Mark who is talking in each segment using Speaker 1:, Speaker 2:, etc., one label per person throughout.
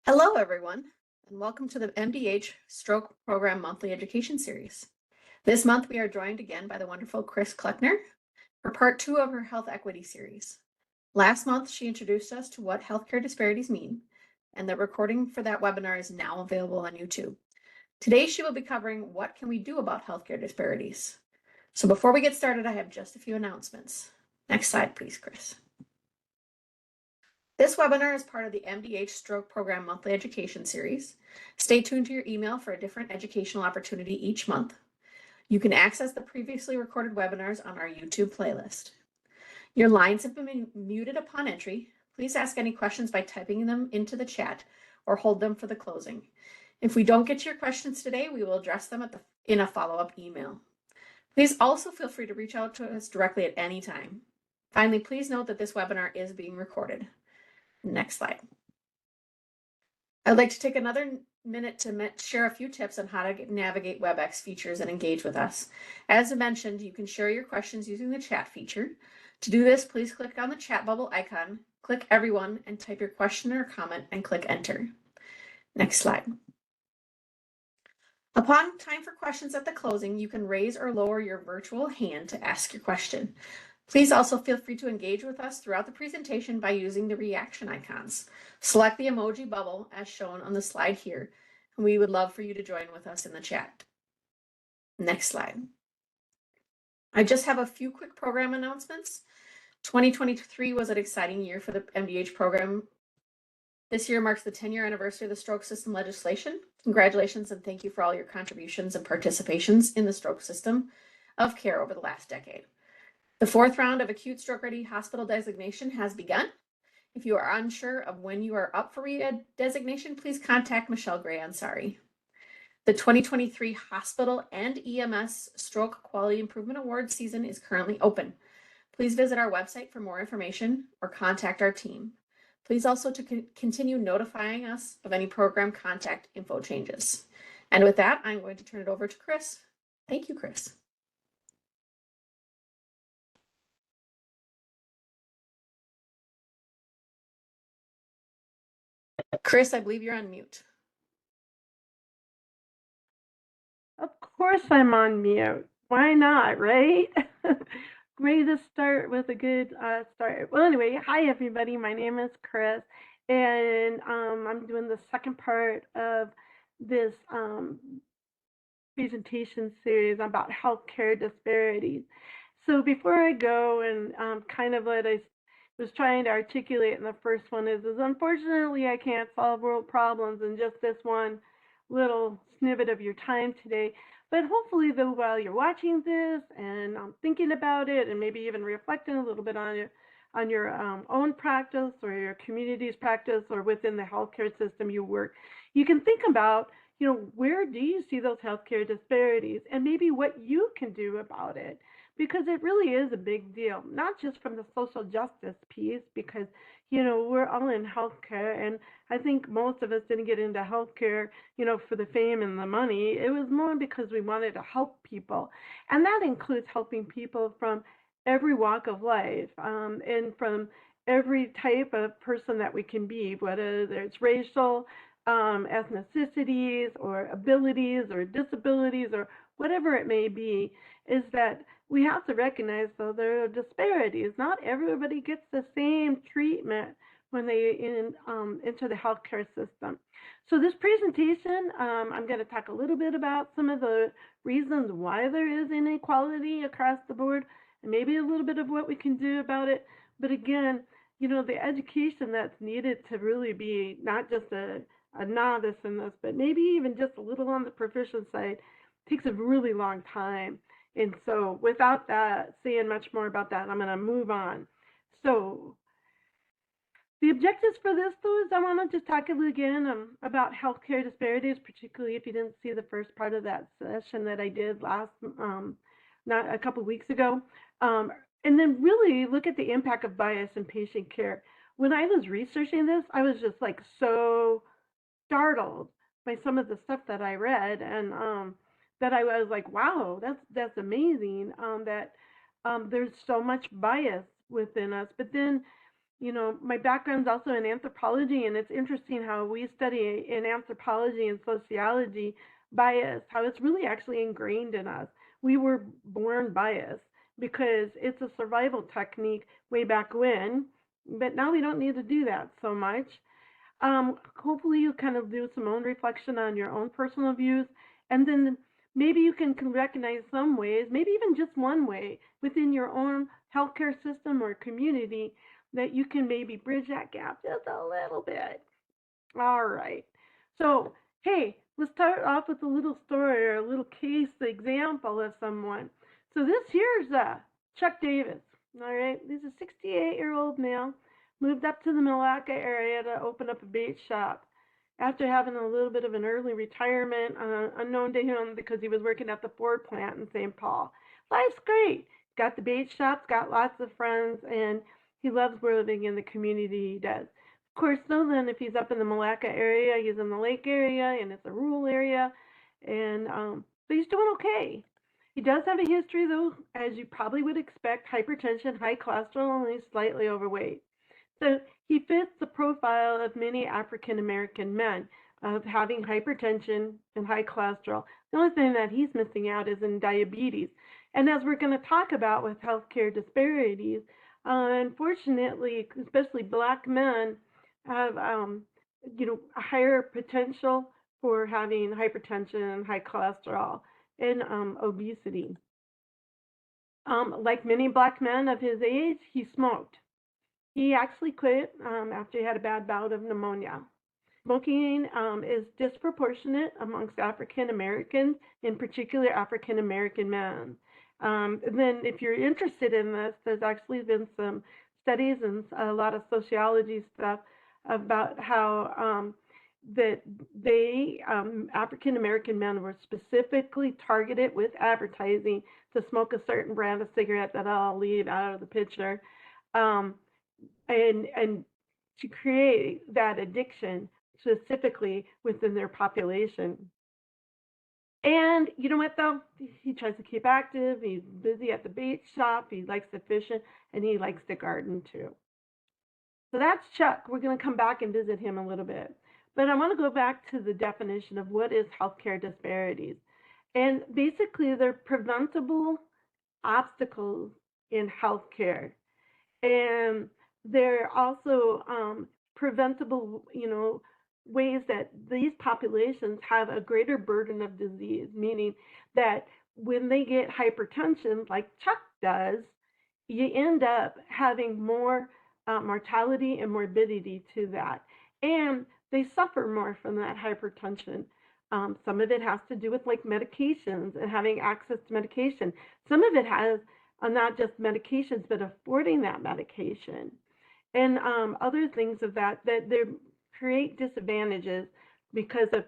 Speaker 1: Hello, everyone, and welcome to the MDH Stroke Program Monthly Education Series. This month, we are joined again by the wonderful Chris Kleckner for part 2 of her Health Equity series. Last month, she introduced us to what healthcare disparities mean, and the recording for that webinar is now available on YouTube. Today, she will be covering what can we do about healthcare disparities. So before we get started, I have just a few announcements. Next slide, please, Chris. This webinar is part of the MDH Stroke Program Monthly Education Series. Stay tuned to your email for a different educational opportunity each month. You can access the previously recorded webinars on our YouTube playlist. Your lines have been muted upon entry. Please ask any questions by typing them into the chat or hold them for the closing. If we don't get to your questions today, we will address them in a follow-up email. Please also feel free to reach out to us directly at any time. Finally, please note that this webinar is being recorded. Next slide. I'd like to take another minute to share a few tips on how to navigate WebEx features and engage with us. As mentioned, you can share your questions using the chat feature. To do this, please click on the chat bubble icon, click everyone, and type your question or comment and click enter. Next slide. Upon time for questions at the closing, you can raise or lower your virtual hand to ask your question. Please also feel free to engage with us throughout the presentation by using the reaction icons. Select the emoji bubble as shown on the slide here, and we would love for you to join with us in the chat. Next slide. I just have a few quick program announcements. 2023 was an exciting year for the MDH program. This year marks the 10-year anniversary of the stroke system legislation. Congratulations and thank you for all your contributions and participations in the stroke system of care over the last decade. The 4th round of acute stroke-ready hospital designation has begun. If you are unsure of when you are up for designation, please contact Michelle Gray-Ansari. The 2023 Hospital and EMS Stroke Quality Improvement Award season is currently open. Please visit our website for more information or contact our team. Please also continue notifying us of any program contact info changes. And with that, I'm going to turn it over to Chris. Thank you, Chris. Chris, I believe you're on mute.
Speaker 2: Of course I'm on mute. Why not, right? Ready to start with a good start. Well, anyway, hi everybody. My name is Chris, and I'm doing the second part of this presentation series about healthcare disparities. So before I go and kind of what I was trying to articulate in the first one is unfortunately I can't solve world problems in just this one little snippet of your time today. But hopefully, though, while you're watching this and thinking about it and maybe even reflecting a little bit on your own practice or your community's practice or within the healthcare system you work, you can think about, where do you see those healthcare disparities and maybe what you can do about it? Because it really is a big deal, not just from the social justice piece, because, we're all in healthcare, and I think most of us didn't get into healthcare, for the fame and the money. It was more because we wanted to help people, and that includes helping people from every walk of life, and from every type of person that we can be, whether it's racial, ethnicities, or abilities, or disabilities, or whatever it may be, is that we have to recognize, though, there are disparities. Not everybody gets the same treatment when they enter the healthcare system. So this presentation, I'm going to talk a little bit about some of the reasons why there is inequality across the board, and maybe a little bit of what we can do about it. But again, the education that's needed to really be not just a novice in this, but maybe even just a little on the proficient side, takes a really long time. And so without that, saying much more about that, I'm going to move on. So the objectives for this, though, is I want to just talk again about healthcare disparities, particularly if you didn't see the first part of that session that I did not a couple of weeks ago. And then really look at the impact of bias in patient care. When I was researching this, I was just like so startled by some of the stuff that I read, and that I was like, wow, that's amazing, that there's so much bias within us. But then, my background's also in anthropology, and it's interesting how we study in anthropology and sociology bias, how it's really actually ingrained in us. We were born biased because it's a survival technique way back when, but now we don't need to do that so much. Hopefully you kind of do some own reflection on your own personal views, and then maybe you can recognize some ways, maybe even just one way within your own healthcare system or community that you can maybe bridge that gap just a little bit. All right. So, hey, let's start off with a little story or a little case example of someone. So this here's Chuck Davis. All right, he's a 68-year-old male, moved up to the Malacca area to open up a bait shop after having a little bit of an early retirement, unknown to him because he was working at the Ford plant in St. Paul. Life's great. Got the bait shops, got lots of friends, and he loves living in the community he does. Of course, though, then if he's up in the Malacca area, he's in the lake area, and it's a rural area, and but he's doing okay. He does have a history, though, as you probably would expect: hypertension, high cholesterol, and he's slightly overweight. So he fits the profile of many African American men of having hypertension and high cholesterol. The only thing that he's missing out is in diabetes. And as we're going to talk about with healthcare disparities, unfortunately, especially Black men have, a higher potential for having hypertension, high cholesterol, and obesity. Like many Black men of his age, he smoked. He actually quit after he had a bad bout of pneumonia. Smoking is disproportionate amongst African Americans, in particular African American men. Then if you're interested in this, there's actually been some studies and a lot of sociology stuff about how that African American men were specifically targeted with advertising to smoke a certain brand of cigarette that I'll leave out of the picture, and to create that addiction specifically within their population. And you know what, though? He tries to keep active. He's busy at the bait shop. He likes to fish, and he likes to garden too. So that's Chuck. We're going to come back and visit him a little bit. But I want to go back to the definition of what is healthcare disparities. And basically, they're preventable obstacles in healthcare. And they're also preventable, ways that these populations have a greater burden of disease, meaning that when they get hypertension, like Chuck does, you end up having more mortality and morbidity to that. And they suffer more from that hypertension. Some of it has to do with like medications and having access to medication. Some of it has not just medications, but affording that medication. And other things of that they create disadvantages because of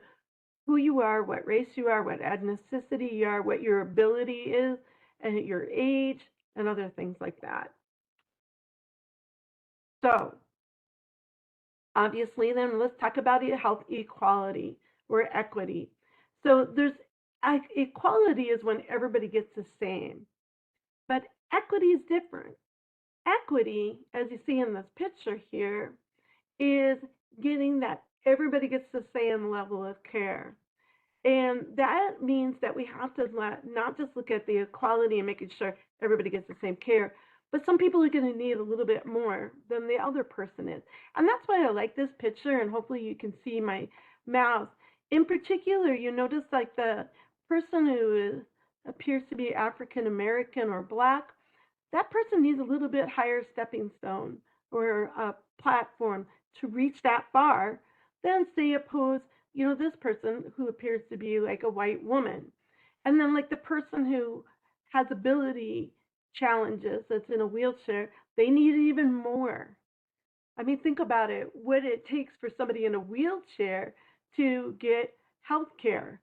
Speaker 2: who you are, what race you are, what ethnicity you are, what your ability is, and your age, and other things like that. So, obviously, then let's talk about health equality or equity. So, equality is when everybody gets the same, but equity is different. Equity, as you see in this picture here, is getting that everybody gets the same level of care. And that means that we have to not just look at the equality and making sure everybody gets the same care, but some people are going to need a little bit more than the other person is. And that's why I like this picture, and hopefully you can see my mouse. In particular, you notice like the person who appears to be African American or Black, that person needs a little bit higher stepping stone or a platform to reach that far than, say, oppose, this person who appears to be like a white woman. And then like the person who has ability challenges that's in a wheelchair, they need even more. I mean, think about it, what it takes for somebody in a wheelchair to get health care,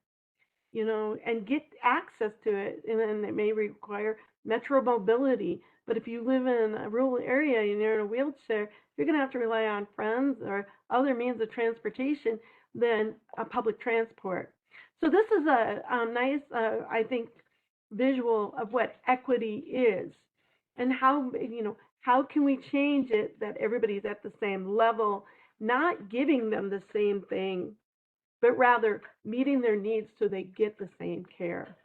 Speaker 2: and get access to it. And then it may require metro mobility. But if you live in a rural area and you're in a wheelchair, you're going to have to rely on friends or other means of transportation than public transport. So this is a nice, I think, visual of what equity is and how How can we change it that everybody's at the same level, not giving them the same thing, but rather meeting their needs so they get the same care?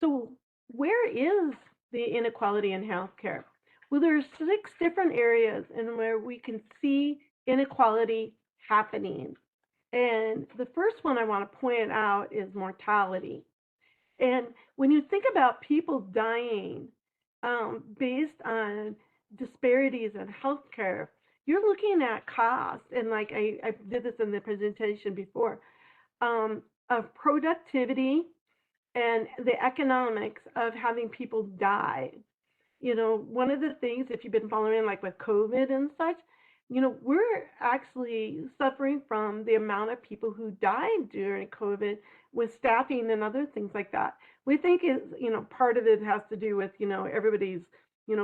Speaker 2: So, where is the inequality in healthcare? Well, there are 6 different areas in where we can see inequality happening. And the first one I want to point out is mortality. And when you think about people dying based on disparities in healthcare, you're looking at cost. And like I did this in the presentation before, of productivity and the economics of having people die. One of the things, if you've been following like with COVID and such, we're actually suffering from the amount of people who died during COVID with staffing and other things like that. We think part of it has to do with, everybody's,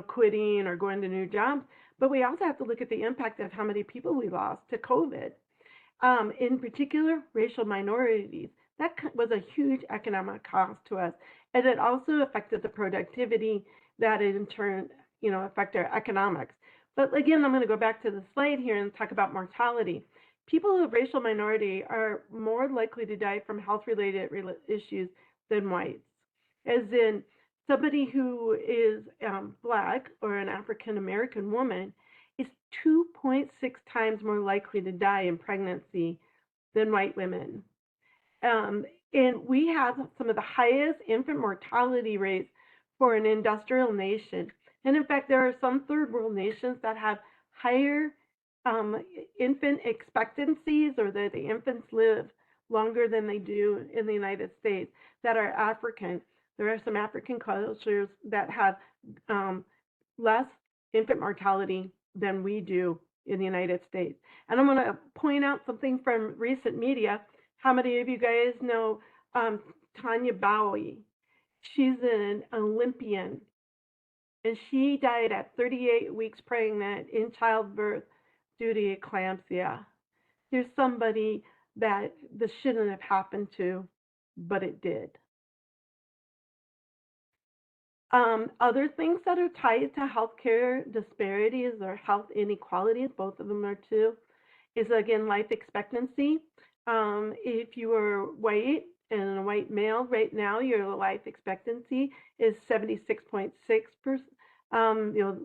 Speaker 2: quitting or going to new jobs, but we also have to look at the impact of how many people we lost to COVID. In particular, racial minorities. That was a huge economic cost to us. And it also affected the productivity that in turn, affect our economics. But again, I'm going to go back to the slide here and talk about mortality. People of racial minority are more likely to die from health-related issues than whites. As in, somebody who is Black or an African-American woman is 2.6 times more likely to die in pregnancy than white women. And we have some of the highest infant mortality rates for an industrial nation. And in fact, there are some third world nations that have higher infant expectancies, or that the infants live longer than they do in the United States, that are African. There are some African cultures that have less infant mortality than we do in the United States. And I'm going to point out something from recent media. How many of you guys know Tanya Bowie? She's an Olympian, and she died at 38 weeks pregnant in childbirth due to eclampsia. There's somebody that this shouldn't have happened to, but it did. Other things that are tied to healthcare disparities or health inequalities, both of them are too, is again life expectancy. If you are white and a white male right now, your life expectancy is 76.6%.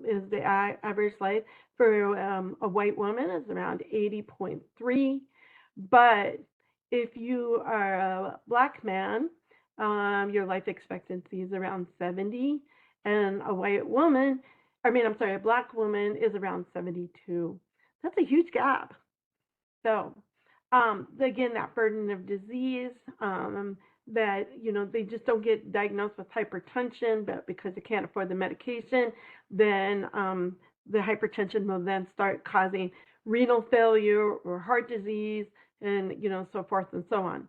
Speaker 2: Is the average life for a white woman is around 80.3. But if you are a Black man, your life expectancy is around 70, and a white woman, a Black woman is around 72. That's a huge gap. So, again, that burden of disease, that, they just don't get diagnosed with hypertension, but because they can't afford the medication, then the hypertension will then start causing renal failure or heart disease, and, so forth and so on.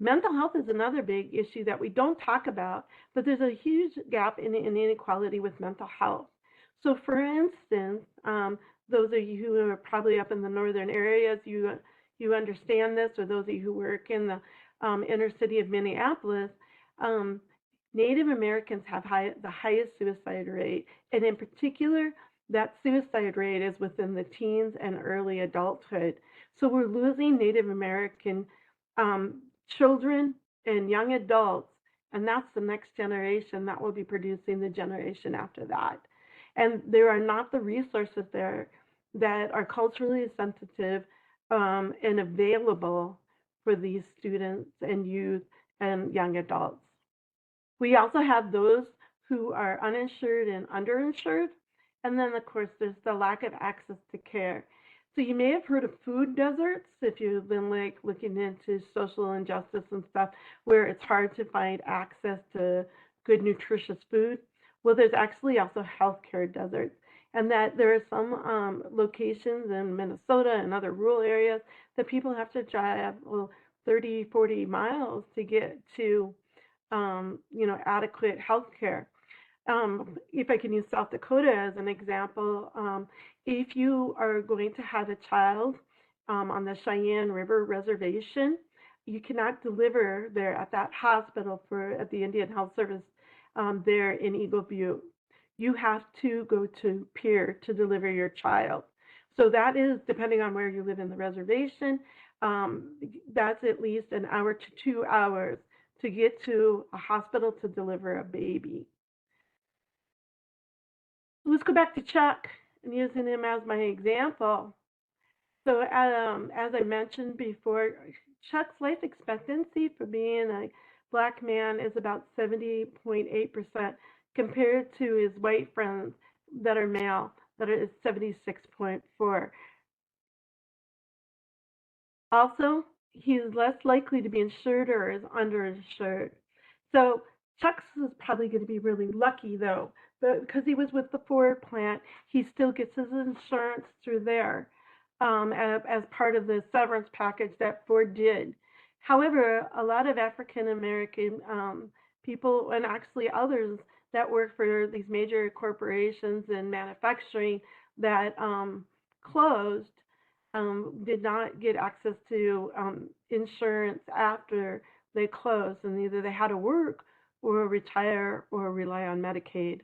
Speaker 2: Mental health is another big issue that we don't talk about, but there's a huge gap in inequality with mental health. So for instance, those of you who are probably up in the northern areas, you understand this, or those of you who work in the inner city of Minneapolis, Native Americans have the highest suicide rate, and in particular, that suicide rate is within the teens and early adulthood. So we're losing Native American children and young adults, and that's the next generation that will be producing the generation after that. And there are not the resources there that are culturally sensitive and available for these students and youth and young adults. We also have those who are uninsured and underinsured. And then, of course, there's the lack of access to care. So you may have heard of food deserts if you've been looking into social injustice and stuff, where it's hard to find access to good, nutritious food. Well, there's actually also healthcare deserts, and that there are some locations in Minnesota and other rural areas that people have to drive 30, 40 miles to get to, adequate healthcare. If I can use South Dakota as an example, if you are going to have a child on the Cheyenne River Reservation, you cannot deliver there at that hospital at the Indian Health Service there in Eagle Butte. you have to go to peer to deliver your child. So that is, depending on where you live in the reservation, that's at least an hour to 2 hours to get to a hospital to deliver a baby. Let's go back to Chuck and using him as my example. So as I mentioned before, Chuck's life expectancy for being a Black man is about 70.8% compared to his white friends that are male that is 76.4. Also, he's less likely to be insured or is underinsured. So Chuck's is probably going to be really lucky though, but because he was with the Ford plant, he still gets his insurance through there as part of the severance package that Ford did. However, a lot of African American people and actually others that work for these major corporations in manufacturing that closed did not get access to insurance after they closed, and either they had to work or retire or rely on Medicaid.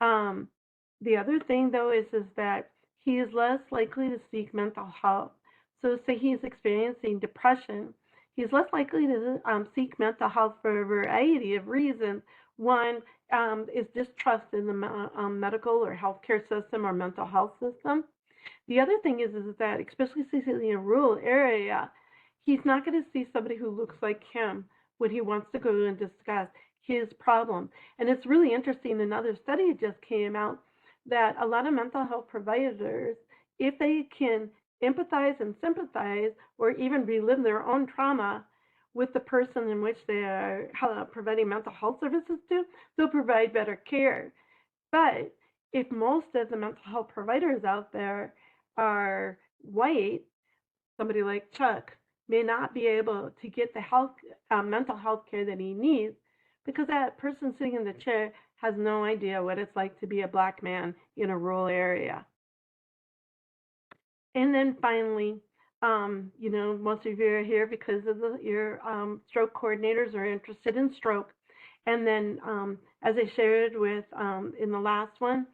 Speaker 2: Um, the other thing, though, is that he is less likely to seek mental health. So, say he's experiencing depression, he's less likely to seek mental health for a variety of reasons. One is distrust in the medical or healthcare system or mental health system. The other thing is that, especially in a rural area, he's not going to see somebody who looks like him when he wants to go and discuss his problem. And it's really interesting. Another study just came out that a lot of mental health providers, if they can empathize and sympathize or even relive their own trauma with the person in which they are providing mental health services to, they'll provide better care. But if most of the mental health providers out there are white, somebody like Chuck may not be able to get the mental health care that he needs because that person sitting in the chair has no idea what it's like to be a Black man in a rural area. And then finally, most of you are here because of your stroke coordinators are interested in stroke. And then, as I shared with in the last one,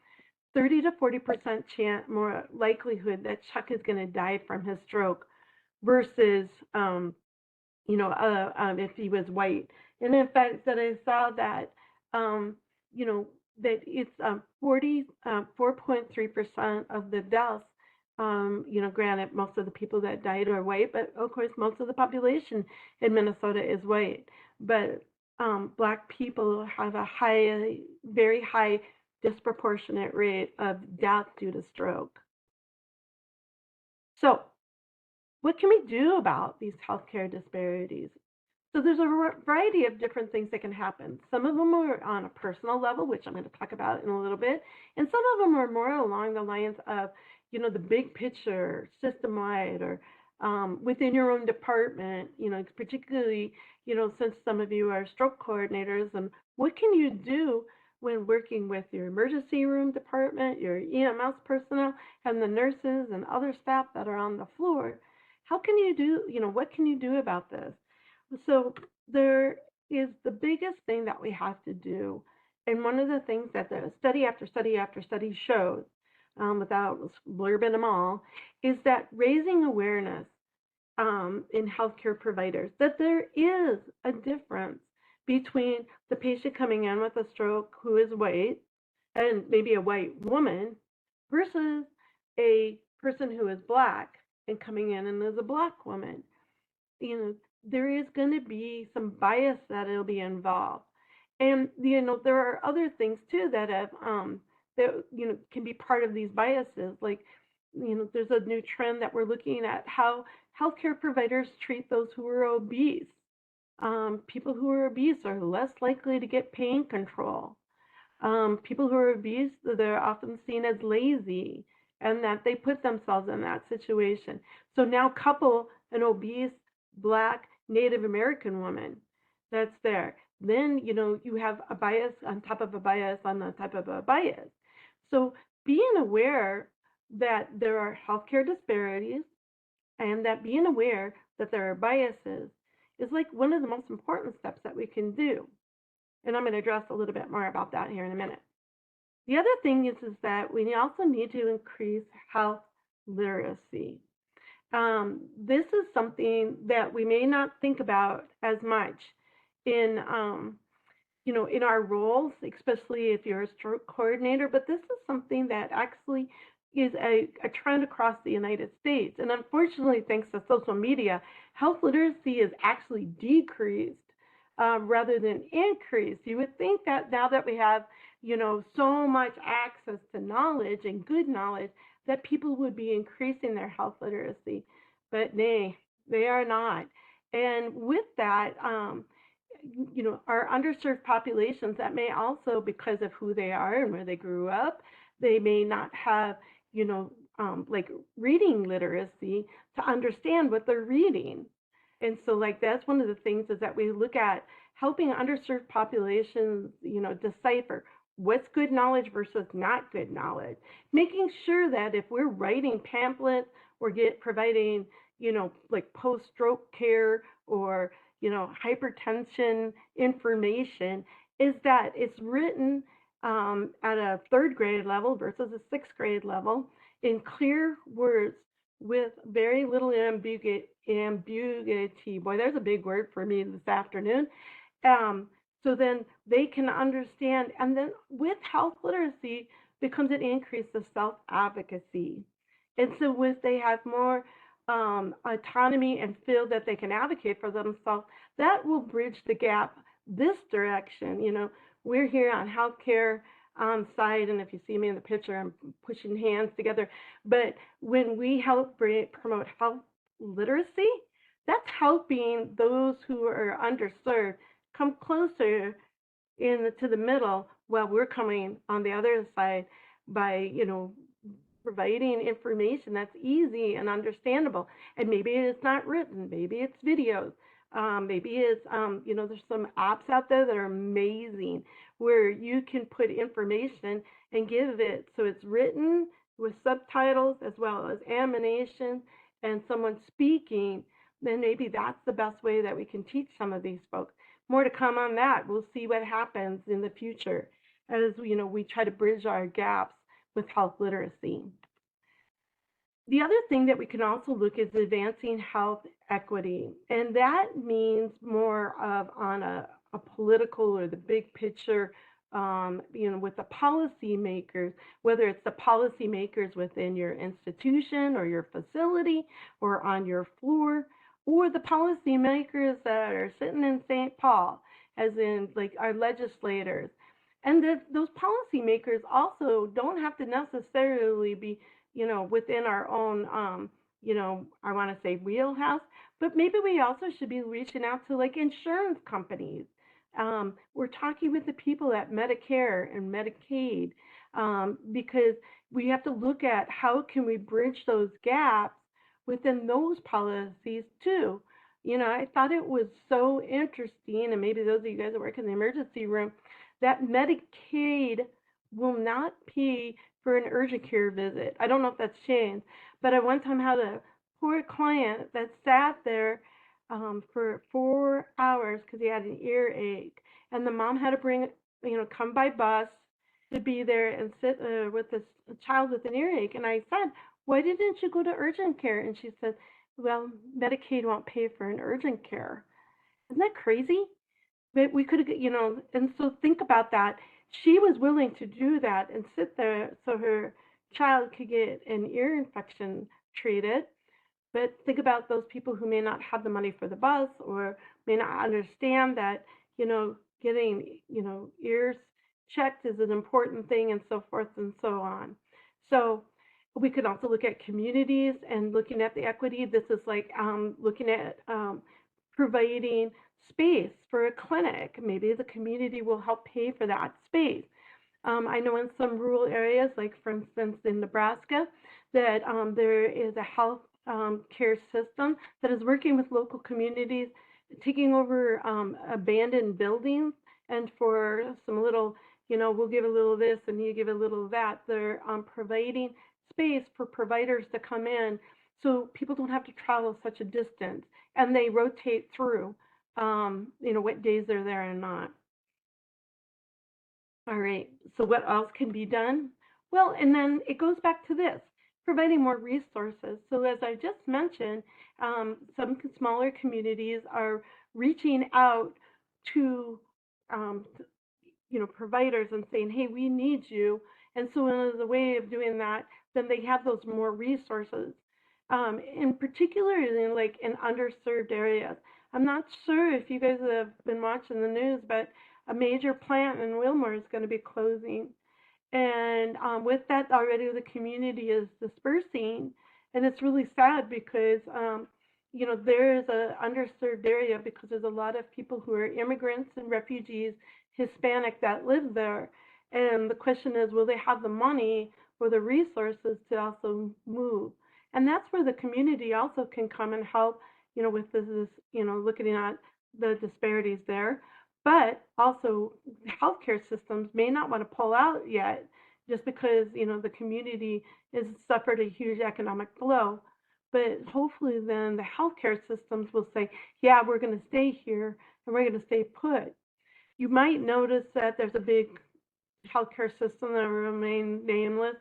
Speaker 2: 30 to 40% chance more likelihood that Chuck is going to die from his stroke versus, if he was white. And in fact, that I saw that, that it's 4.3% of the deaths. Granted, most of the people that died are white, but of course, most of the population in Minnesota is white. But Black people have a very high disproportionate rate of death due to stroke. So, what can we do about these healthcare disparities? So there's a variety of different things that can happen. Some of them are on a personal level, which I'm going to talk about in a little bit, and some of them are more along the lines of, the big picture, system-wide, or within your own department. Particularly, since some of you are stroke coordinators, and what can you do when working with your emergency room department, your EMS personnel, and the nurses and other staff that are on the floor? How can you do? What can you do about this? So there is the biggest thing that we have to do, and one of the things that the study after study after study shows, without blurbing them all, is that raising awareness in healthcare providers that there is a difference between the patient coming in with a stroke who is white and maybe a white woman versus a person who is Black and coming in and is a Black woman. There is going to be some bias that will be involved. And, there are other things too that have, that, can be part of these biases. Like, there's a new trend that we're looking at how healthcare providers treat those who are obese. People who are obese are less likely to get pain control. People who are obese, they're often seen as lazy and that they put themselves in that situation. So now couple an obese Black Native American woman that's there. Then, you have a bias on top of a bias on the type of a bias. So being aware that there are healthcare disparities and that being aware that there are biases is like one of the most important steps that we can do. And I'm going to address a little bit more about that here in a minute. The other thing is that we also need to increase health literacy. This is something that we may not think about as much in in our roles, especially if you're a stroke coordinator, but this is something that actually is a trend across the United States. And unfortunately, thanks to social media, health literacy is actually decreased rather than increased. You would think that now that we have, so much access to knowledge and good knowledge, that people would be increasing their health literacy, but nay, they are not. And with that, our underserved populations that may also, because of who they are and where they grew up, they may not have, like reading literacy to understand what they're reading. And so, like, that's one of the things is that we look at helping underserved populations, decipher what's good knowledge versus not good knowledge, making sure that if we're writing pamphlets or providing, like post-stroke care or hypertension information, is that it's written at a third grade level versus a sixth grade level in clear words with very little ambiguity. Boy, there's a big word for me this afternoon. Um, so then they can understand, and then with health literacy becomes an increase of self advocacy. And so, with they have more autonomy and feel that they can advocate for themselves, that will bridge the gap this direction. We're here on healthcare on site, and if you see me in the picture, I'm pushing hands together. But when we help promote health literacy, that's helping those who are underserved come closer to the middle while we're coming on the other side by, providing information that's easy and understandable. And maybe it's not written, maybe it's videos. Maybe it's, there's some apps out there that are amazing where you can put information and give it so it's written with subtitles as well as animation and someone speaking. Then maybe that's the best way that we can teach some of these folks. More to come on that. We'll see what happens in the future as we try to bridge our gaps with health literacy. The other thing that we can also look is advancing health equity, and that means more of on a political or the big picture, with the policymakers, whether it's the policymakers within your institution or your facility or on your floor, or the policymakers that are sitting in St. Paul, as in like our legislators. And those policymakers also don't have to necessarily be within our own, I want to say wheelhouse, but maybe we also should be reaching out to like insurance companies. We're talking with the people at Medicare and Medicaid because we have to look at how can we bridge those gaps within those policies too. I thought it was so interesting, and maybe those of you guys that work in the emergency room, that Medicaid will not pay for an urgent care visit. I don't know if that's changed, but I one time had a poor client that sat there for 4 hours because he had an earache, and the mom had to come by bus to be there and sit with this child with an earache. And I said, "Why didn't you go to urgent care?" And she said, "Well, Medicaid won't pay for an urgent care." Isn't that crazy? But we could have, and so think about that. She was willing to do that and sit there so her child could get an ear infection treated. But think about those people who may not have the money for the bus or may not understand that, getting, ears checked is an important thing and so forth and so on. So we could also look at communities and looking at the equity. This is like looking at providing space for a clinic. Maybe the community will help pay for that space. I know in some rural areas, like for instance in Nebraska, that there is a health care system that is working with local communities, taking over abandoned buildings, and for some little, we'll give a little of this and you give a little of that. They're providing space for providers to come in so people don't have to travel such a distance, and they rotate through, what days they're there and not. All right, so what else can be done? Well, and then it goes back to this, providing more resources. So as I just mentioned, some smaller communities are reaching out to, um, providers and saying, hey, we need you. And so as a way of doing that, then they have those more resources. In particular, like in underserved areas. I'm not sure if you guys have been watching the news, but a major plant in Wilmore is going to be closing. And with that, already the community is dispersing, and it's really sad because there is a underserved area because there's a lot of people who are immigrants and refugees, Hispanic, that live there. And the question is, will they have the money or the resources to also move? And that's where the community also can come and help, with this, looking at the disparities there. But also, healthcare systems may not want to pull out yet just because, the community has suffered a huge economic blow. But hopefully then the healthcare systems will say, yeah, we're going to stay here and we're going to stay put. You might notice that there's a big healthcare system that will remain nameless,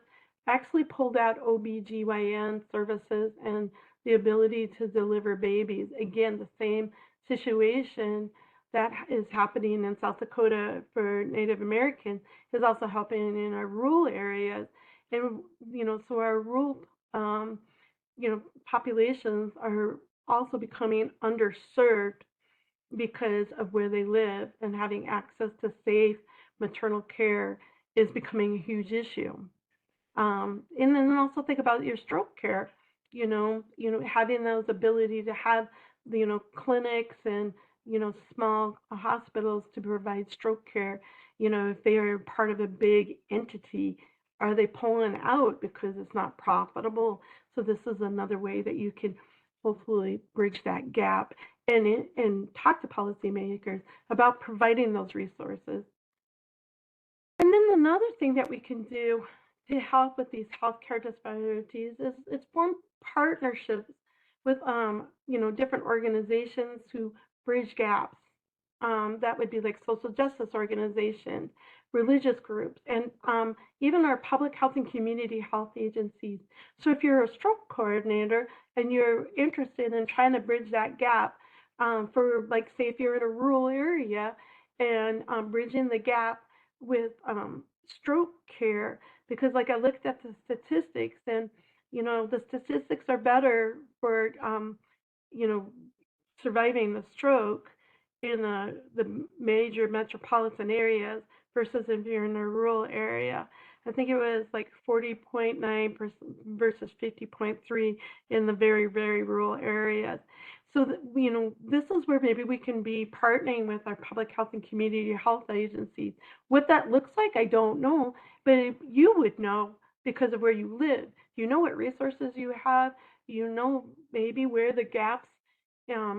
Speaker 2: actually pulled out OBGYN services and the ability to deliver babies. Again, the same situation that is happening in South Dakota for Native Americans is also happening in our rural areas. And, so our rural, populations are also becoming underserved because of where they live, and having access to safe maternal care is becoming a huge issue. And then also think about your stroke care. Having those ability to have clinics and small hospitals to provide stroke care. If they are part of a big entity, are they pulling out because it's not profitable? So this is another way that you can hopefully bridge that gap and talk to policymakers about providing those resources. And then another thing that we can do to help with these healthcare disparities is form partnerships with different organizations who bridge gaps. That would be like social justice organizations, religious groups, and even our public health and community health agencies. So if you're a stroke coordinator and you're interested in trying to bridge that gap, for, like, say if you're in a rural area and bridging the gap with stroke care, because like I looked at the statistics, and the statistics are better for you know surviving the stroke in the major metropolitan areas versus if you're in a rural area. I think it was like 40.9% versus 50.3 in the very, very rural areas. So, this is where maybe we can be partnering with our public health and community health agencies. What that looks like, I don't know, but you would know because of where you live. You know what resources you have. You know maybe where the gaps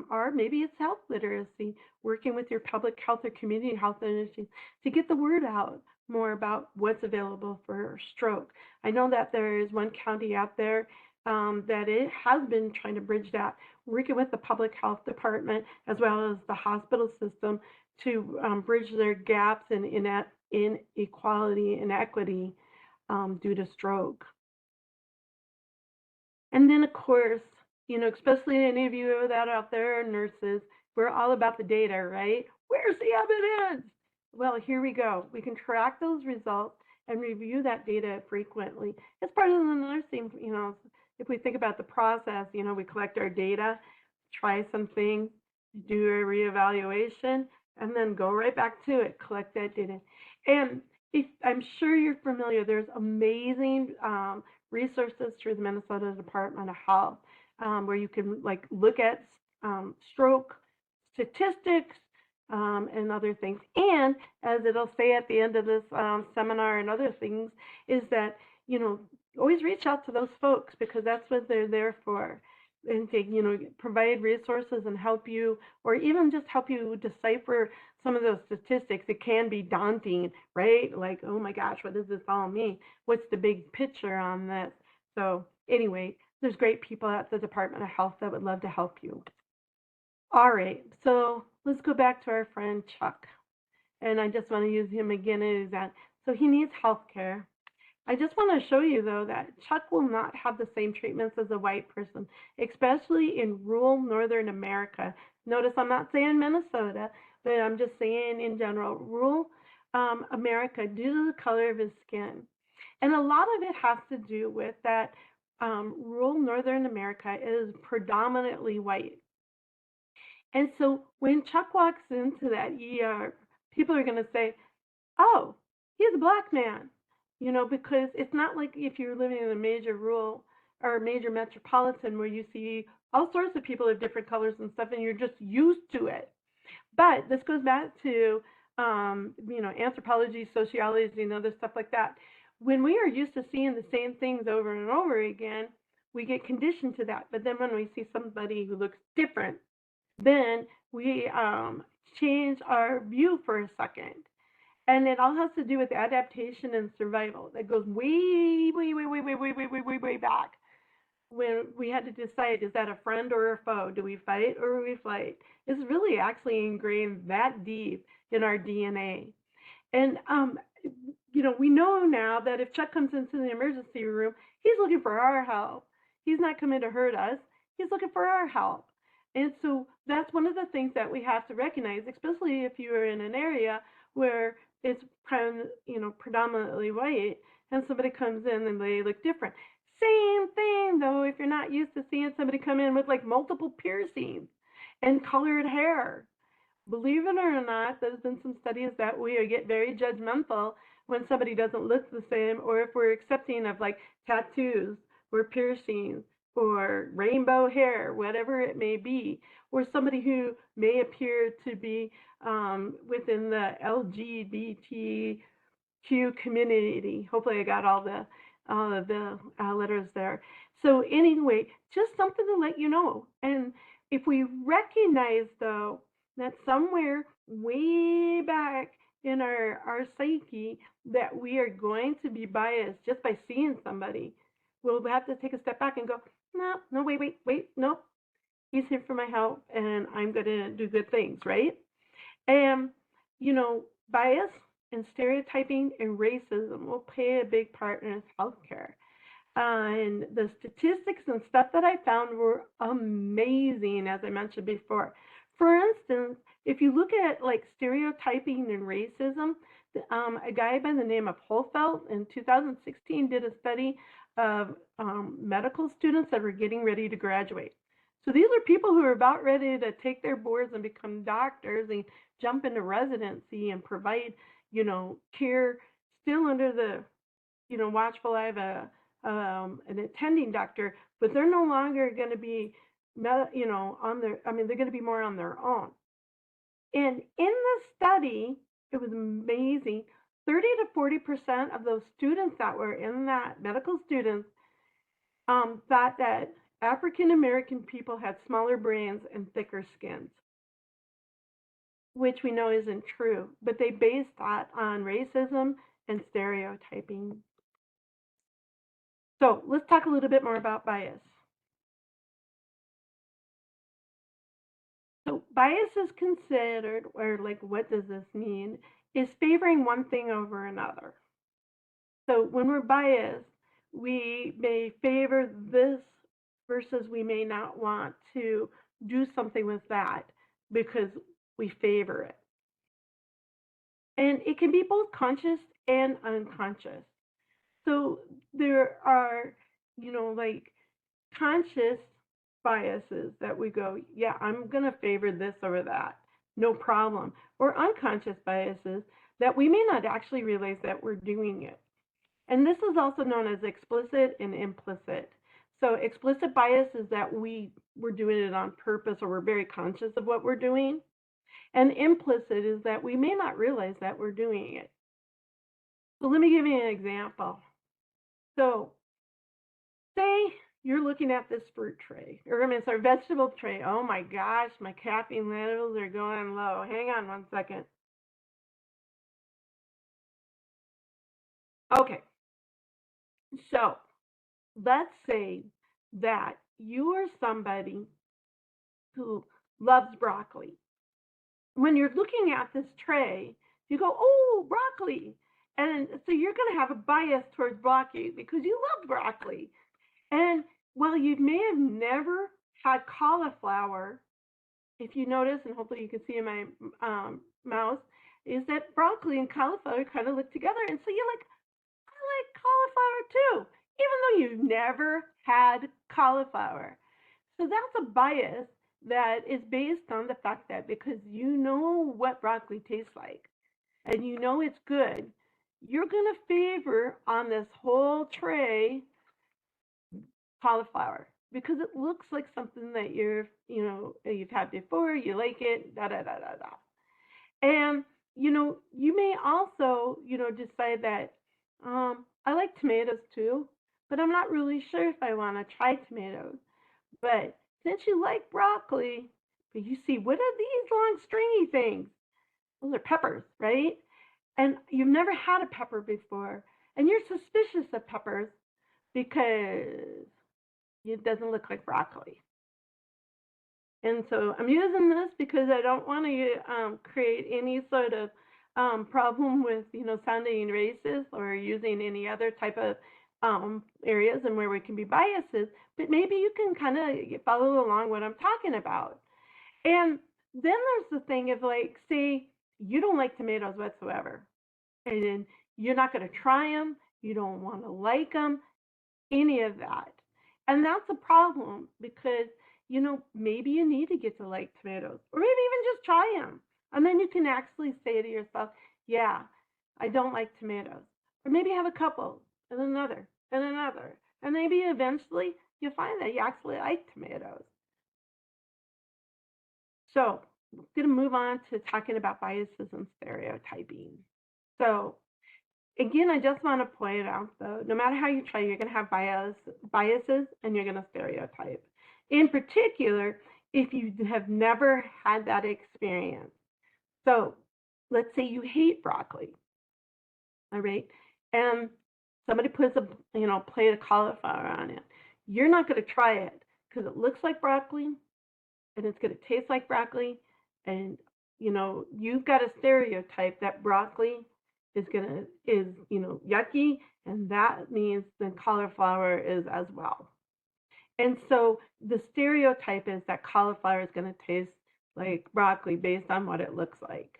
Speaker 2: are. Maybe it's health literacy, working with your public health or community health agencies to get the word out more about what's available for stroke. I know that there is one county out there that it has been trying to bridge that, working with the public health department as well as the hospital system to bridge their gaps in inequality and equity due to stroke. And then, of course, especially any of you that out there are nurses, we're all about the data, right? Where's the evidence? Well, here we go. We can track those results and review that data frequently. It's part of the nursing, if we think about the process, we collect our data, try something, do a reevaluation, and then go right back to it, collect that data. And I'm sure you're familiar, there's amazing resources through the Minnesota Department of Health where you can look at stroke statistics and other things. And as it'll say at the end of this seminar and other things, is that, always reach out to those folks because that's what they're there for. And to, provide resources and help you, or even just help you decipher some of those statistics. It can be daunting, right? Like, oh my gosh, what does this all mean? What's the big picture on this? So anyway, there's great people at the Department of Health that would love to help you. All right, so let's go back to our friend Chuck. and I just want to use him again as that. So he needs health care. I just want to show you, though, that Chuck will not have the same treatments as a white person, especially in rural Northern America. Notice I'm not saying Minnesota, but I'm just saying in general, rural America, due to the color of his skin. And a lot of it has to do with that rural Northern America is predominantly white. And so when Chuck walks into that ER, people are going to say, oh, he's a black man, because it's not like if you're living in a major rural or major metropolitan where you see all sorts of people of different colors and stuff, and you're just used to it. But this goes back to, anthropology, sociology, and other stuff like that. When we are used to seeing the same things over and over again, we get conditioned to that. But then when we see somebody who looks different, then we change our view for a second. And it all has to do with adaptation and survival. That goes way, way, way, way, way, way, way, way, way, way back. When we had to decide, is that a friend or a foe? Do we fight or do we flight? It's really actually ingrained that deep in our DNA. And, we know now that if Chuck comes into the emergency room, he's looking for our help. He's not coming to hurt us. He's looking for our help. And so that's one of the things that we have to recognize, especially if you are in an area where it's predominantly white and somebody comes in and they look different. Same thing, though, if you're not used to seeing somebody come in with like multiple piercings and colored hair. Believe it or not, there's been some studies that we get very judgmental when somebody doesn't look the same, or if we're accepting of like tattoos or piercings or rainbow hair, whatever it may be, or somebody who may appear to be within the LGBTQ community. Hopefully I got all of the letters there. So anyway, just something to let you know. And if we recognize, though, that somewhere way back in our psyche that we are going to be biased just by seeing somebody, we'll have to take a step back and go, no, wait, nope. He's here for my help, and I'm going to do good things, right? And, bias and stereotyping and racism will play a big part in healthcare. And the statistics and stuff that I found were amazing, as I mentioned before. For instance, if you look at like stereotyping and racism, a guy by the name of Holfeld in 2016 did a study of medical students that were getting ready to graduate. So these are people who are about ready to take their boards and become doctors and jump into residency and provide, care still under the, watchful eye of an attending doctor, but they're no longer going to be, they're going to be more on their own. And in the study, it was amazing. 30 to 40% of those students that were in that, medical students, thought that African American people had smaller brains and thicker skins, which we know isn't true, but they based that on racism and stereotyping. So let's talk a little bit more about bias. So bias is considered, or like what does this mean, is favoring one thing over another. So when we're biased, we may favor this versus we may not want to do something with that because we favor it. And it can be both conscious and unconscious. So there are, like conscious biases that we go, yeah, I'm going to favor this over that, no problem. Or unconscious biases that we may not actually realize that we're doing it. And this is also known as explicit and implicit. So explicit bias is that we're doing it on purpose or we're very conscious of what we're doing. And implicit is that we may not realize that we're doing it. So let me give you an example. So say you're looking at this fruit tray, or vegetable tray. Oh my gosh, my caffeine levels are going low. Hang on one second. Okay. So let's say that you are somebody who loves broccoli. When you're looking at this tray, you go, oh, broccoli. And so you're going to have a bias towards broccoli because you love broccoli. And while you may have never had cauliflower, if you notice, and hopefully you can see in my mouse, is that broccoli and cauliflower kind of look together. And so you're like, I like cauliflower too, even though you've never had cauliflower. So that's a bias that is based on the fact that because you know what broccoli tastes like and you know it's good, you're going to favor on this whole tray cauliflower because it looks like something that you've had before, you like it, da da da da da. And you may also decide that I like tomatoes too, but I'm not really sure if I want to try tomatoes. But since you like broccoli, but you see, what are these long stringy things? Those are peppers, right? And you've never had a pepper before, and you're suspicious of peppers because it doesn't look like broccoli. And so I'm using this because I don't want to create any sort of problem with, sounding racist or using any other type of areas and where we can be biases, but maybe you can kind of follow along what I'm talking about. And then there's the thing of like, say, you don't like tomatoes whatsoever, and then you're not going to try them, you don't want to like them, any of that. And that's a problem because, maybe you need to get to like tomatoes or maybe even just try them. And then you can actually say to yourself, yeah, I don't like tomatoes. Or maybe have a couple and another and another. And maybe eventually you'll find that you actually like tomatoes. So I'm going to move on to talking about biases and stereotyping. So again, I just want to point out, though, no matter how you try, you're going to have biases and you're going to stereotype. In particular, if you have never had that experience. So let's say you hate broccoli, all right? And somebody puts a plate of cauliflower on it. You're not going to try it because it looks like broccoli and it's going to taste like broccoli. And, you've got a stereotype that broccoli is yucky, and that means the cauliflower is as well. And so the stereotype is that cauliflower is going to taste like broccoli based on what it looks like.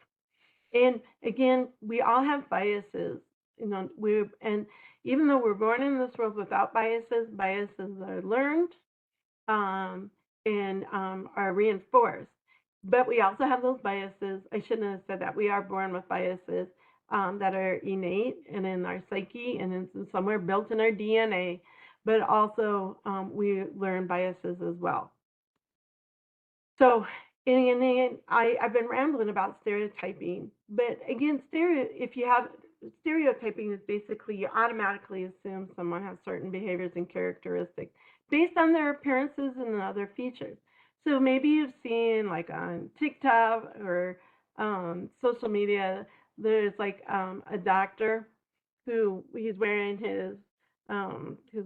Speaker 2: And again, we all have biases, and even though we're born in this world without biases, biases are learned and are reinforced. But we also have those biases. I shouldn't have said that. We are born with biases that are innate and in our psyche and in somewhere built in our DNA, but also we learn biases as well. So I've been rambling about stereotyping, but again, if you have stereotyping is basically you automatically assume someone has certain behaviors and characteristics based on their appearances and other features. So maybe you've seen like on TikTok or social media, there's like a doctor who he's wearing his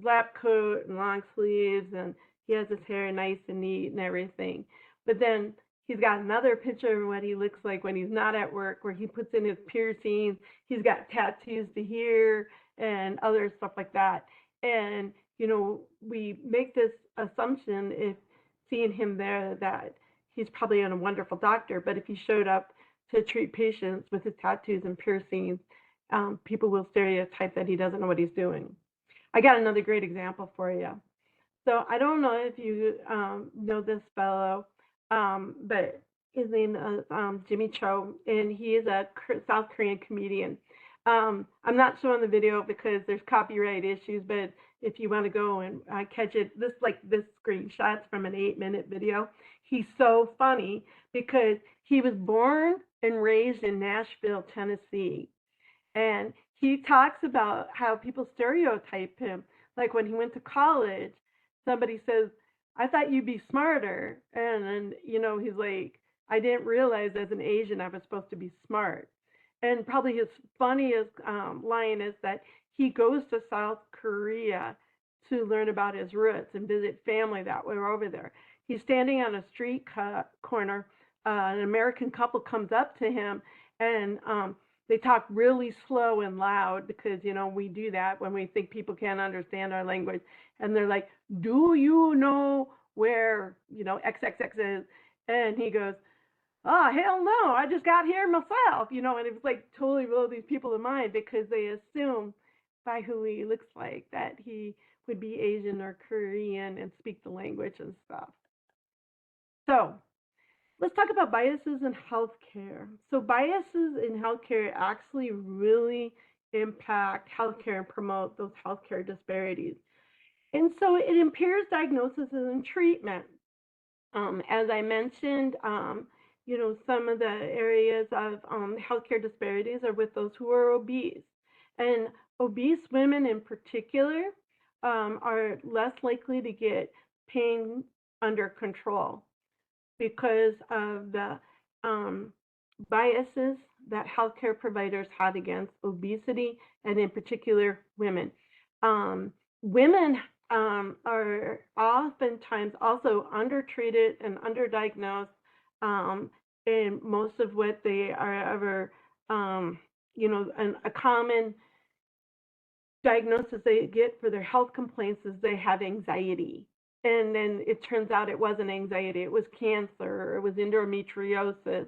Speaker 2: lab coat and long sleeves, and he has his hair nice and neat and everything. But then he's got another picture of what he looks like when he's not at work, where he puts in his piercings, he's got tattoos to here and other stuff like that. And, we make this assumption if seeing him there that he's probably a wonderful doctor, but if he showed up to treat patients with his tattoos and piercings, people will stereotype that he doesn't know what he's doing. I got another great example for you. So I don't know if you know this fellow, but his name is Jimmy Cho, and he is a South Korean comedian. I'm not showing the video because there's copyright issues, but if you want to go and catch it, this screenshot's from an 8-minute video. He's so funny because he was born and raised in Nashville, Tennessee. And he talks about how people stereotype him. Like when he went to college, somebody says, I thought you'd be smarter. And he's like, I didn't realize as an Asian I was supposed to be smart. And probably his funniest line is that he goes to South Korea to learn about his roots and visit family that were over there. He's standing on a street corner. An American couple comes up to him and they talk really slow and loud because, you know, we do that when we think people can't understand our language. And they're like, do you know where, you know, XXX is? And he goes, oh, hell no, I just got here myself, you know, and it was like totally blow these people in mind because they assume by who he looks like that he would be Asian or Korean and speak the language and stuff. So let's talk about biases in healthcare. So biases in healthcare actually really impact healthcare and promote those healthcare disparities. And so it impairs diagnosis and treatment. As I mentioned, you know, some of the areas of healthcare disparities are with those who are obese. And obese women in particular are less likely to get pain under control because of the biases that healthcare providers had against obesity, and in particular women. Women are oftentimes also undertreated and underdiagnosed in most of what they are ever, you know, a common diagnosis they get for their health complaints is they have anxiety. And then it turns out it wasn't anxiety, it was cancer, or it was endometriosis,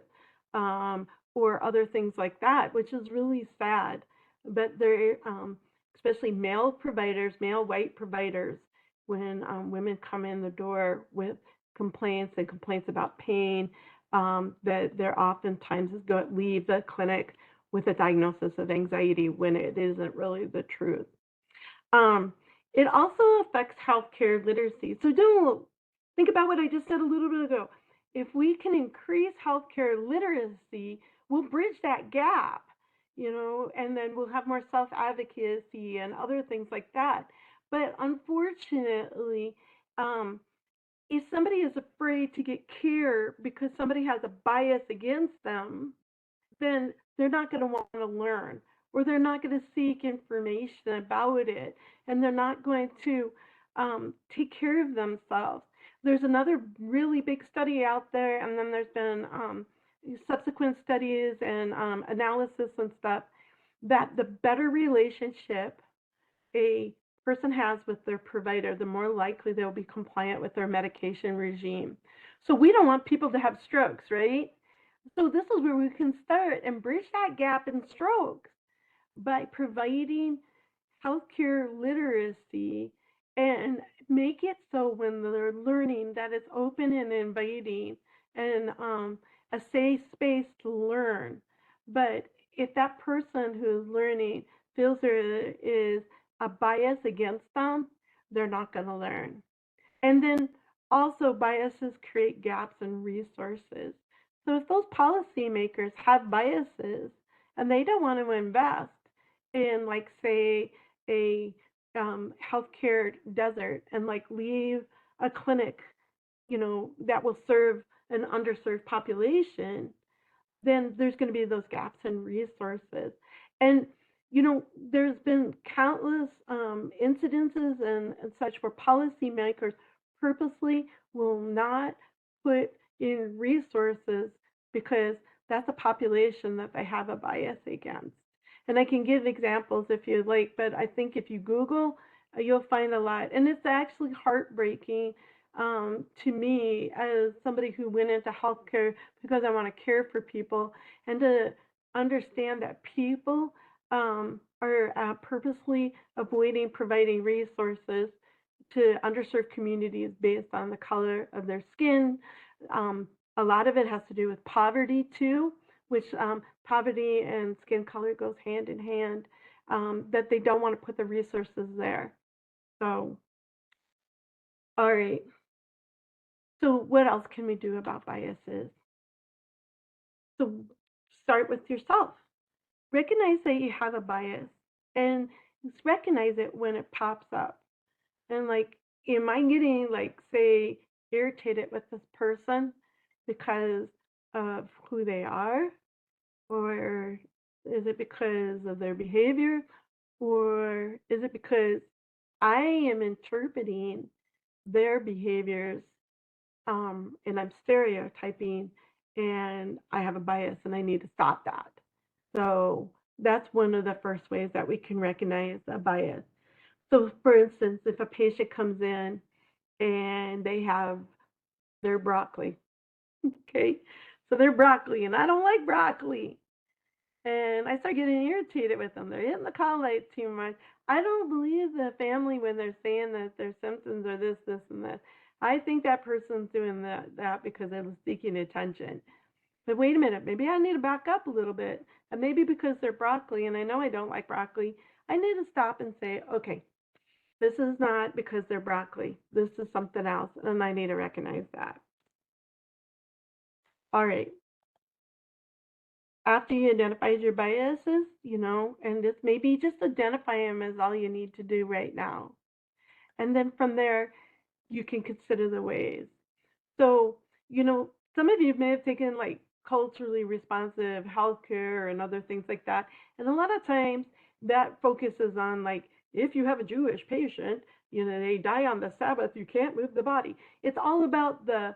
Speaker 2: or other things like that, which is really sad. But they're, especially male providers, male white providers, when women come in the door with complaints and complaints about pain, that they're oftentimes leave the clinic with a diagnosis of anxiety when it isn't really the truth. It also affects healthcare literacy. So don't think about what I just said a little bit ago. If we can increase healthcare literacy, we'll bridge that gap, you know, and then we'll have more self-advocacy and other things like that. But unfortunately, if somebody is afraid to get care because somebody has a bias against them, then they're not going to want to learn, or they're not going to seek information about it, and they're not going to take care of themselves. There's another really big study out there, and then there's been subsequent studies and analysis and stuff, that the better relationship a person has with their provider, the more likely they'll be compliant with their medication regime. So we don't want people to have strokes, right? So this is where we can start and bridge that gap in strokes by providing healthcare literacy and make it so when they're learning that it's open and inviting and a safe space to learn. But if that person who's learning feels there is a bias against them, they're not going to learn. And then also biases create gaps in resources. So if those policymakers have biases and they don't want to invest in, like, say, a healthcare desert and like leave a clinic, you know, that will serve an underserved population, then there's going to be those gaps in resources. And you know, there's been countless incidences and such where policymakers purposely will not put in resources because that's a population that they have a bias against. And I can give examples if you'd like, but I think if you Google, you'll find a lot. And it's actually heartbreaking to me as somebody who went into healthcare because I want to care for people, and to understand that people are purposely avoiding providing resources to underserved communities based on the color of their skin. A lot of it has to do with poverty too, which poverty and skin color goes hand in hand, that they don't want to put the resources there. So, all right. So what else can we do about biases? So start with yourself. Recognize that you have a bias and recognize it when it pops up. And like, am I getting, like, say, irritated with this person because of who they are? Or is it because of their behavior? Or is it because I am interpreting their behaviors and I'm stereotyping and I have a bias and I need to stop that? So that's one of the first ways that we can recognize a bias. So for instance, if a patient comes in and they have their broccoli, okay? So they're broccoli and I don't like broccoli. And I start getting irritated with them. They're hitting the call light too much. I don't believe the family when they're saying that their symptoms are this, this, and this. I think that person's doing that because they're seeking attention. But wait a minute, maybe I need to back up a little bit. And maybe because they're broccoli, and I know I don't like broccoli, I need to stop and say, okay, this is not because they're broccoli. This is something else, and I need to recognize that. All right. After you identify your biases, and this maybe just identify them as all you need to do right now. And then from there, you can consider the ways. So, some of you may have taken like culturally responsive healthcare and other things like that. And a lot of times that focuses on like, if you have a Jewish patient, they die on the Sabbath, you can't move the body. It's all about the,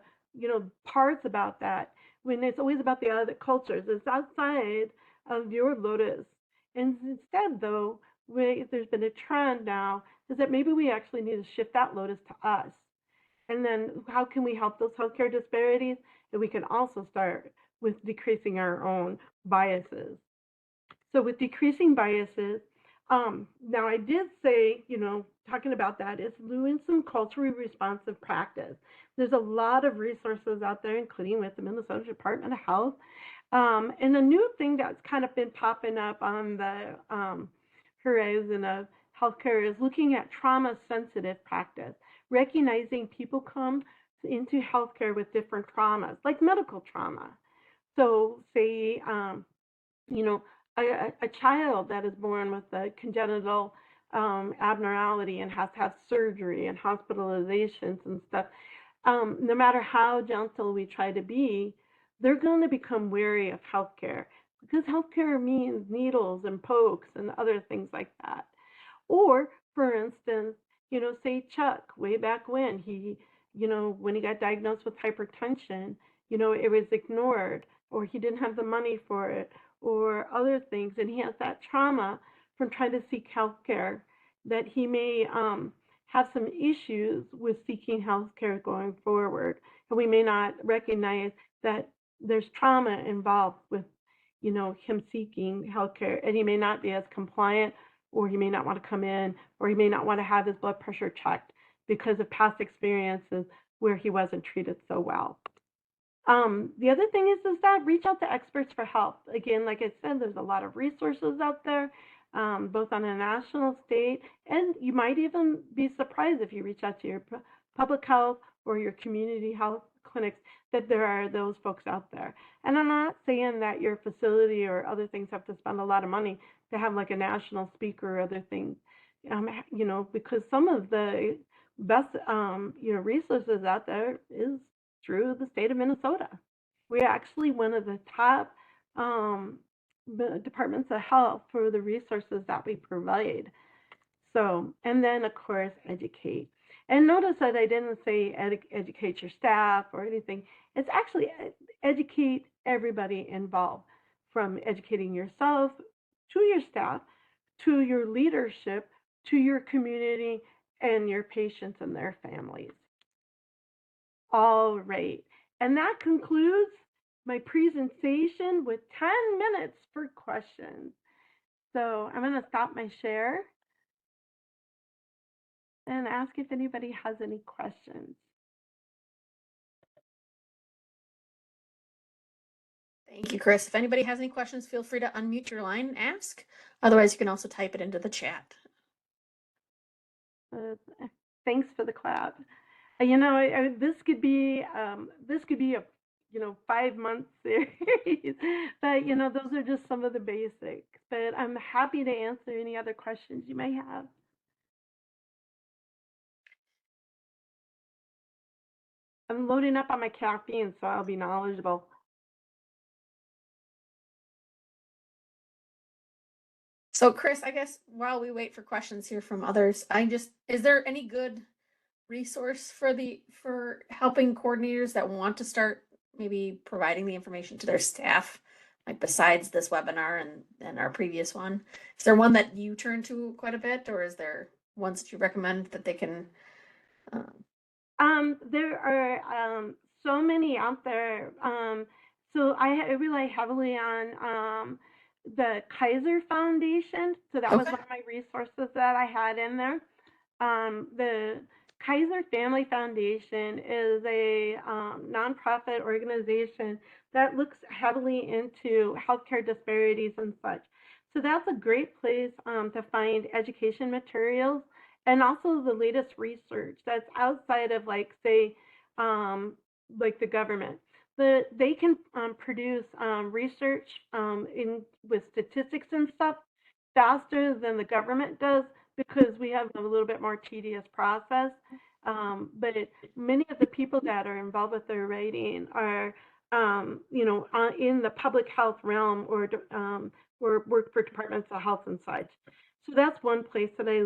Speaker 2: parts about that when it's always about the other cultures. It's outside of your lotus. And instead, though, there's been a trend now is that maybe we actually need to shift that lotus to us. And then how can we help those healthcare disparities? And we can also start with decreasing our own biases. So with decreasing biases, now I did say, talking about that is doing some culturally responsive practice. There's a lot of resources out there, including with the Minnesota Department of Health. And a new thing that's kind of been popping up on the horizon of healthcare is looking at trauma-sensitive practice, recognizing people come into healthcare with different traumas, like medical trauma. So say, a child that is born with a congenital abnormality and has to have surgery and hospitalizations and stuff, no matter how gentle we try to be, they're going to become wary of healthcare because healthcare means needles and pokes and other things like that. Or, for instance, say Chuck, way back when when he got diagnosed with hypertension, it was ignored, or he didn't have the money for it, or other things, and he has that trauma from trying to seek health care that he may have some issues with seeking health care going forward. And we may not recognize that there's trauma involved with, him seeking health care, and he may not be as compliant, or he may not want to come in, or he may not want to have his blood pressure checked because of past experiences where he wasn't treated so well. The other thing is that reach out to experts for help. Again, like I said, there's a lot of resources out there, both on a national, state, and you might even be surprised if you reach out to your public health or your community health clinics that there are those folks out there. And I'm not saying that your facility or other things have to spend a lot of money to have like a national speaker or other things, because some of the best, resources out there is through the state of Minnesota. We're actually one of the top departments of health for the resources that we provide. So, and then of course, educate. And notice that I didn't say educate your staff or anything. It's actually educate everybody involved, from educating yourself to your staff, to your leadership, to your community and your patients and their families. All right. And that concludes my presentation with 10 minutes for questions. So I'm going to stop my share and ask if anybody has any questions.
Speaker 1: Thank you, Chris. If anybody has any questions, feel free to unmute your line and ask. Otherwise, you can also type it into the chat.
Speaker 2: Thanks for the clap. This could be a 5-month series, but those are just some of the basics. But I'm happy to answer any other questions you may have. I'm loading up on my caffeine, so I'll be knowledgeable.
Speaker 1: So Chris, I guess while we wait for questions here from others, is there any good resource for helping coordinators that want to start maybe providing the information to their staff like besides this webinar and our previous one? Is there one that you turn to quite a bit, or is there ones that you recommend that they can?
Speaker 2: There are so many out there. So I rely heavily on the Kaiser Foundation. So that was
Speaker 1: Okay.
Speaker 2: one of my resources that I had in there. The Kaiser Family Foundation is a nonprofit organization that looks heavily into healthcare disparities and such. So that's a great place to find education materials and also the latest research that's outside of, like, say, like the government. They can produce research with statistics and stuff faster than the government does, because we have a little bit more tedious process. But many of the people that are involved with their writing are, in the public health realm, or work for departments of health and such. So that's one place that I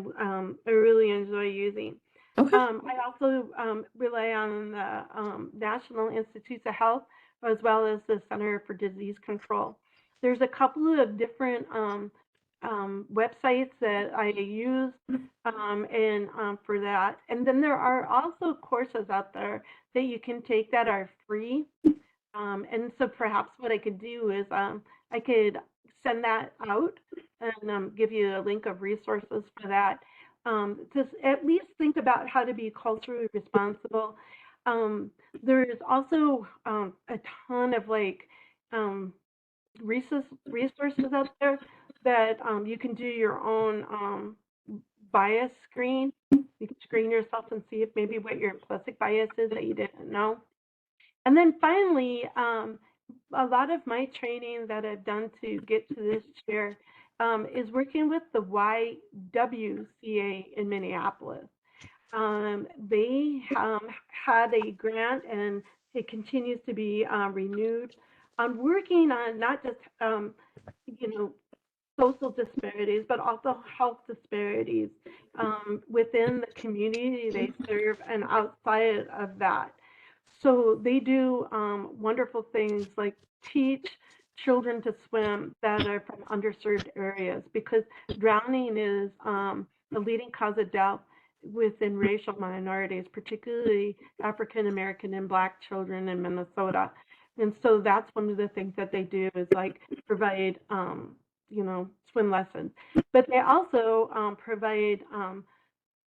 Speaker 2: really enjoy using.
Speaker 1: Okay.
Speaker 2: I also rely on the National Institutes of Health, as well as the Center for Disease Control. There's a couple of different websites that I use for that. And then there are also courses out there that you can take that are free. And so perhaps what I could do is I could send that out and give you a link of resources for that. To at least think about how to be culturally responsible. There is also a ton of resources out there that you can do your own bias screen. You can screen yourself and see if maybe what your implicit bias is that you didn't know. And then finally, a lot of my training that I've done to get to this chair is working with the YWCA in Minneapolis. They had a grant, and it continues to be renewed, on working on not just social disparities, but also health disparities within the community they serve and outside of that. So they do wonderful things like teach children to swim that are from underserved areas, because drowning is the leading cause of death within racial minorities, particularly African American and Black children in Minnesota. And so that's one of the things that they do, is like provide swim lessons. But they also provide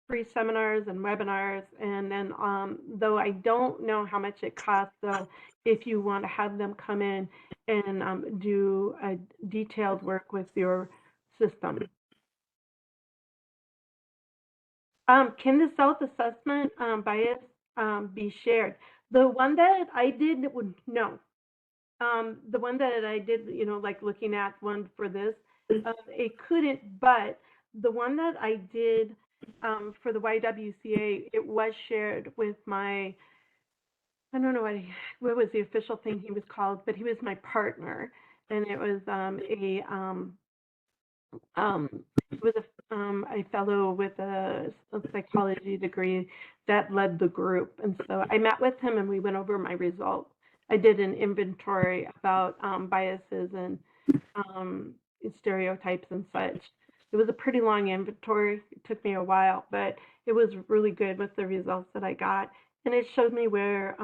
Speaker 2: free seminars and webinars. And then though I don't know how much it costs, though, if you want to have them come in and do a detailed work with your system. Can the self-assessment bias be shared? The one that I did, no. The one that I did, like looking at one for this, it couldn't, but the one that I did for the YWCA, it was shared with my, I don't know what was the official thing he was called, but he was my partner, and it was a fellow with a psychology degree that led the group. And so I met with him and we went over my results. I did an inventory about biases and stereotypes and such. It was a pretty long inventory. It took me a while, but it was really good with the results that I got. And it showed me where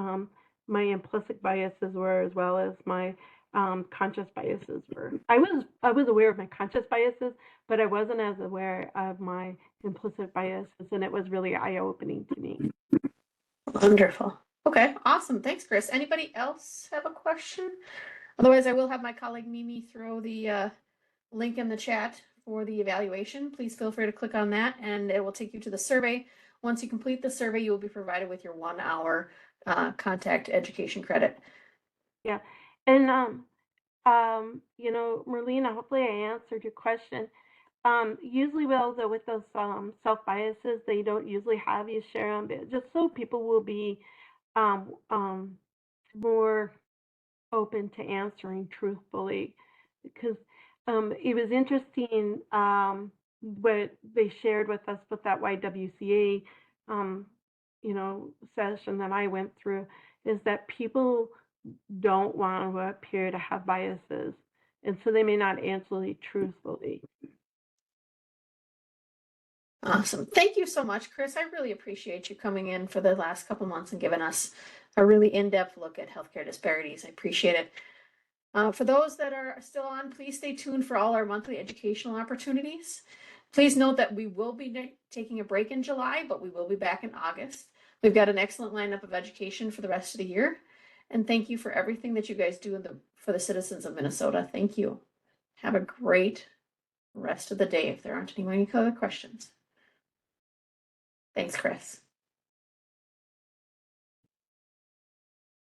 Speaker 2: my implicit biases were, as well as my conscious biases were. I was aware of my conscious biases, but I wasn't as aware of my implicit biases, and it was really eye-opening to me.
Speaker 1: Wonderful. Okay, awesome. Thanks, Chris. Anybody else have a question? Otherwise, I will have my colleague Mimi throw the link in the chat for the evaluation. Please feel free to click on that, and it will take you to the survey. Once you complete the survey, you will be provided with your 1 hour contact education credit.
Speaker 2: Yeah, and Merlina, hopefully I answered your question. Usually, with those self biases, they don't usually have you share them, but just so people will be more open to answering truthfully, because it was interesting what they shared with us with that YWCA session that I went through, is that people don't want to appear to have biases. and so they may not answer truthfully.
Speaker 1: Awesome. Thank you so much, Chris. I really appreciate you coming in for the last couple months and giving us a really in-depth look at healthcare disparities. I appreciate it. For those that are still on, please stay tuned for all our monthly educational opportunities. Please note that we will be taking a break in July, but we will be back in August. We've got an excellent lineup of education for the rest of the year. And thank you for everything that you guys do for the citizens of Minnesota. Thank you. Have a great rest of the day if there aren't any other questions. Thanks, Chris.